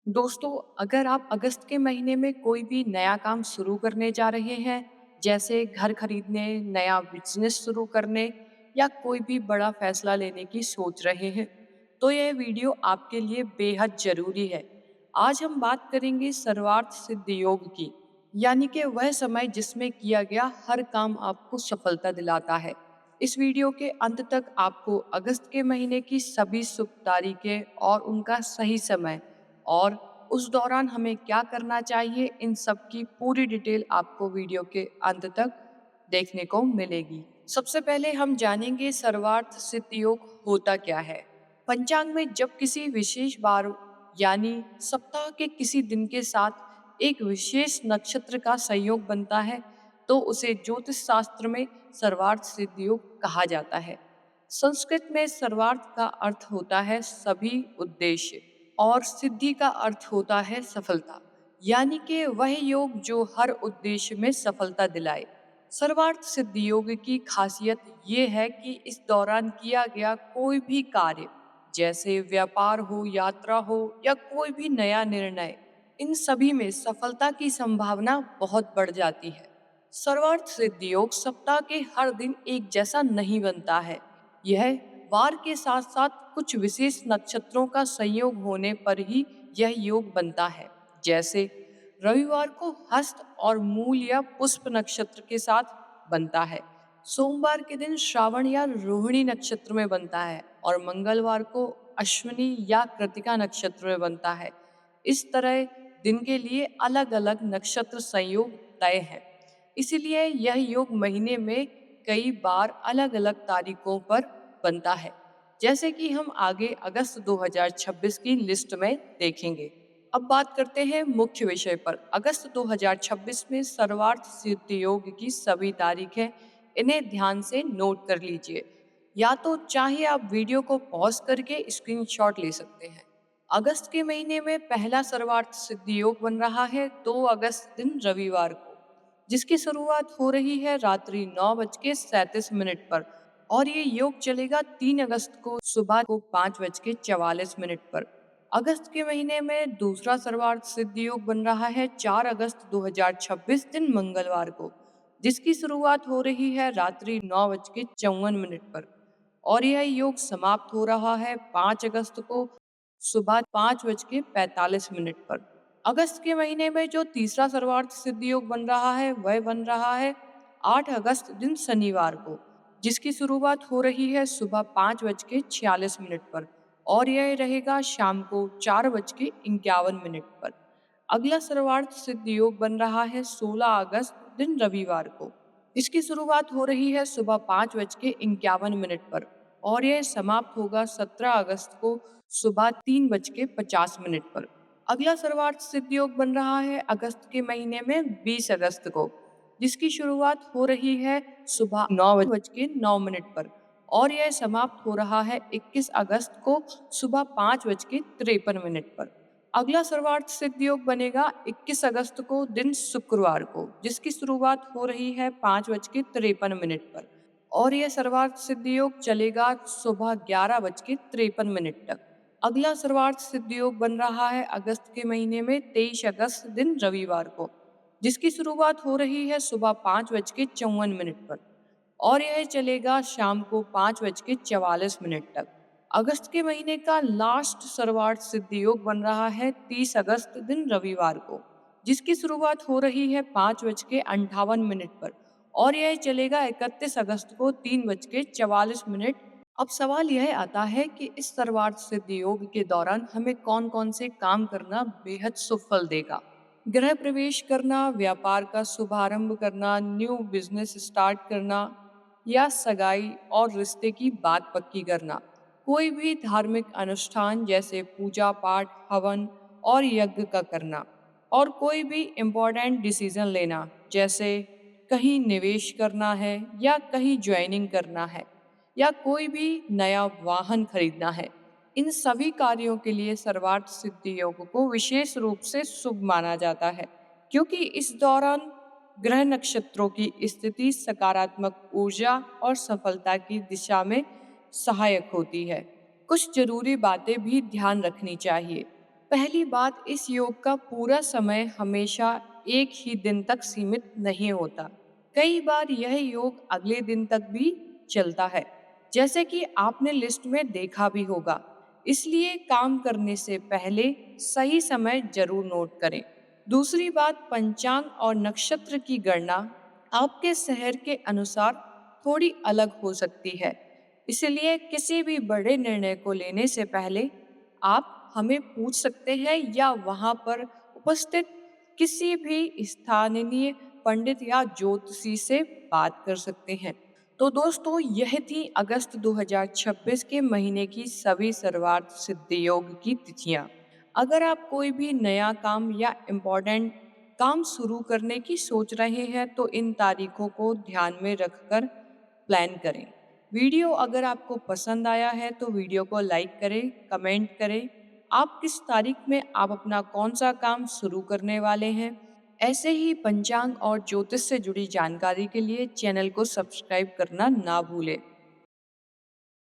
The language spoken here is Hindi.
दोस्तों, अगर आप अगस्त के महीने में कोई भी नया काम शुरू करने जा रहे हैं, जैसे घर खरीदने, नया बिजनेस शुरू करने या कोई भी बड़ा फैसला लेने की सोच रहे हैं, तो यह वीडियो आपके लिए बेहद जरूरी है। आज हम बात करेंगे सर्वार्थ सिद्ध योग की, यानी कि वह समय जिसमें किया गया हर काम आपको सफलता दिलाता है। इस वीडियो के अंत तक आपको अगस्त के महीने की सभी शुभ तारीखें और उनका सही समय और उस दौरान हमें क्या करना चाहिए, इन सब की पूरी डिटेल आपको वीडियो के अंत तक देखने को मिलेगी। सबसे पहले हम जानेंगे सर्वार्थ सिद्ध योग होता क्या है। पंचांग में जब किसी विशेष बार यानी सप्ताह के किसी दिन के साथ एक विशेष नक्षत्र का संयोग बनता है, तो उसे ज्योतिष शास्त्र में सर्वार्थ सिद्ध योग कहा जाता है। संस्कृत में सर्वार्थ का अर्थ होता है सभी उद्देश्य और सिद्धि का अर्थ होता है सफलता, यानी कि वह योग जो हर उद्देश्य में सफलता दिलाए। सर्वार्थ सिद्ध योग की खासियत ये है कि इस दौरान किया गया कोई भी कार्य, जैसे व्यापार हो, यात्रा हो या कोई भी नया निर्णय, इन सभी में सफलता की संभावना बहुत बढ़ जाती है। सर्वार्थ सिद्ध योग सप्ताह के हर दिन एक जैसा नहीं बनता है। यह वार के साथ साथ कुछ विशेष नक्षत्रों का संयोग होने पर ही यह योग बनता है। जैसे रविवार को हस्त और मूल या पुष्प नक्षत्र के साथ बनता है, सोमवार के दिन श्रावण या रोहिणी नक्षत्र में बनता है और मंगलवार को अश्विनी या कृतिका नक्षत्र में बनता है। इस तरह दिन के लिए अलग अलग नक्षत्र संयोग तय है। इसीलिए यह योग महीने में कई बार अलग अलग तारीखों पर बनता है, जैसे कि हम आगे अगस्त 2026 की लिस्ट में देखेंगे। अब बात करते हैं मुख्य विषय पर। अगस्त 2026 में सर्वार्थ सिद्ध योग की सभी तारीखें, इन्हें ध्यान से नोट कर लीजिए। या तो चाहे आप वीडियो को पॉज करके स्क्रीनशॉट ले सकते हैं। अगस्त के महीने में पहला सर्वार्थ सिद्ध योग बन रहा है 2 अगस्त दिन रविवार को, जिसकी शुरुआत हो रही है रात्रि 9:37 पर और ये योग चलेगा 3 अगस्त को सुबह को 5:44 पर। अगस्त के महीने में दूसरा सर्वार्थ सिद्ध योग बन रहा है 4 अगस्त 2026 दिन मंगलवार को, जिसकी शुरुआत हो रही है रात्रि 9:54 पर और यह योग समाप्त हो रहा है 5 अगस्त को सुबह 5:45 पर। अगस्त के महीने में जो तीसरा सर्वार्थ सिद्ध योग बन रहा है वह बन रहा है 8 अगस्त दिन शनिवार को, जिसकी शुरुआत हो रही है सुबह 5:46 पर और यह रहेगा शाम को 4:51 पर। अगला सर्वार्थ सिद्ध योग बन रहा है 16 अगस्त दिन रविवार को, इसकी शुरुआत हो रही है सुबह 5:51 पर और यह समाप्त होगा 17 अगस्त को सुबह 3:50 पर। अगला सर्वार्थ सिद्ध योग बन रहा है अगस्त के महीने में 20 अगस्त को, जिसकी शुरुआत हो रही है सुबह 9:09 पर और यह समाप्त हो रहा है 21 अगस्त को सुबह 5:53 पर। अगला सर्वार्थ सिद्ध योग बनेगा 21 अगस्त को दिन शुक्रवार को, जिसकी शुरुआत हो रही है 5:53 पर और यह सर्वार्थ सिद्ध योग चलेगा सुबह 11:53 तक। अगला सर्वार्थ सिद्ध योग बन रहा है अगस्त के महीने में 23 अगस्त दिन रविवार को, जिसकी शुरुआत हो रही है सुबह 5:54 पर और यह चलेगा शाम को 5:44 तक। अगस्त के महीने का लास्ट सर्वार्थ सिद्ध योग बन रहा है 30 अगस्त दिन रविवार को, जिसकी शुरुआत हो रही है 5:58 पर और यह चलेगा 31 अगस्त को 3:44। अब सवाल यह आता है कि इस सर्वार्थ सिद्ध योग के दौरान हमें कौन कौन से काम करना बेहद शुभ फल देगा। गृह प्रवेश करना, व्यापार का शुभारंभ करना, न्यू बिजनेस स्टार्ट करना या सगाई और रिश्ते की बात पक्की करना। कोई भी धार्मिक अनुष्ठान जैसे पूजा पाठ, हवन और यज्ञ का करना और कोई भी इम्पोर्टेंट डिसीजन लेना, जैसे कहीं निवेश करना है या कहीं ज्वाइनिंग करना है या कोई भी नया वाहन खरीदना है। इन सभी कार्यों के लिए सर्वार्थ सिद्ध योग को विशेष रूप से शुभ माना जाता है, क्योंकि इस दौरान ग्रह नक्षत्रों की स्थिति सकारात्मक ऊर्जा और सफलता की दिशा में सहायक होती है। कुछ जरूरी बातें भी ध्यान रखनी चाहिए। पहली बात, इस योग का पूरा समय हमेशा एक ही दिन तक सीमित नहीं होता। कई बार यह योग अगले दिन तक भी चलता है, जैसे कि आपने लिस्ट में देखा भी होगा। इसलिए काम करने से पहले सही समय जरूर नोट करें। दूसरी बात, पंचांग और नक्षत्र की गणना आपके शहर के अनुसार थोड़ी अलग हो सकती है। इसलिए किसी भी बड़े निर्णय को लेने से पहले आप हमें पूछ सकते हैं या वहां पर उपस्थित किसी भी स्थानीय पंडित या ज्योतिषी से बात कर सकते हैं। तो दोस्तों, यह थी अगस्त 2026 के महीने की सभी सर्वार्थ सिद्ध योग की तिथियां। अगर आप कोई भी नया काम या इम्पोर्टेंट काम शुरू करने की सोच रहे हैं तो इन तारीखों को ध्यान में रखकर प्लान करें। वीडियो अगर आपको पसंद आया है तो वीडियो को लाइक करें, कमेंट करें। आप किस तारीख में आप अपना कौन सा काम शुरू करने वाले हैं। ऐसे ही पंचांग और ज्योतिष से जुड़ी जानकारी के लिए चैनल को सब्सक्राइब करना ना भूलें।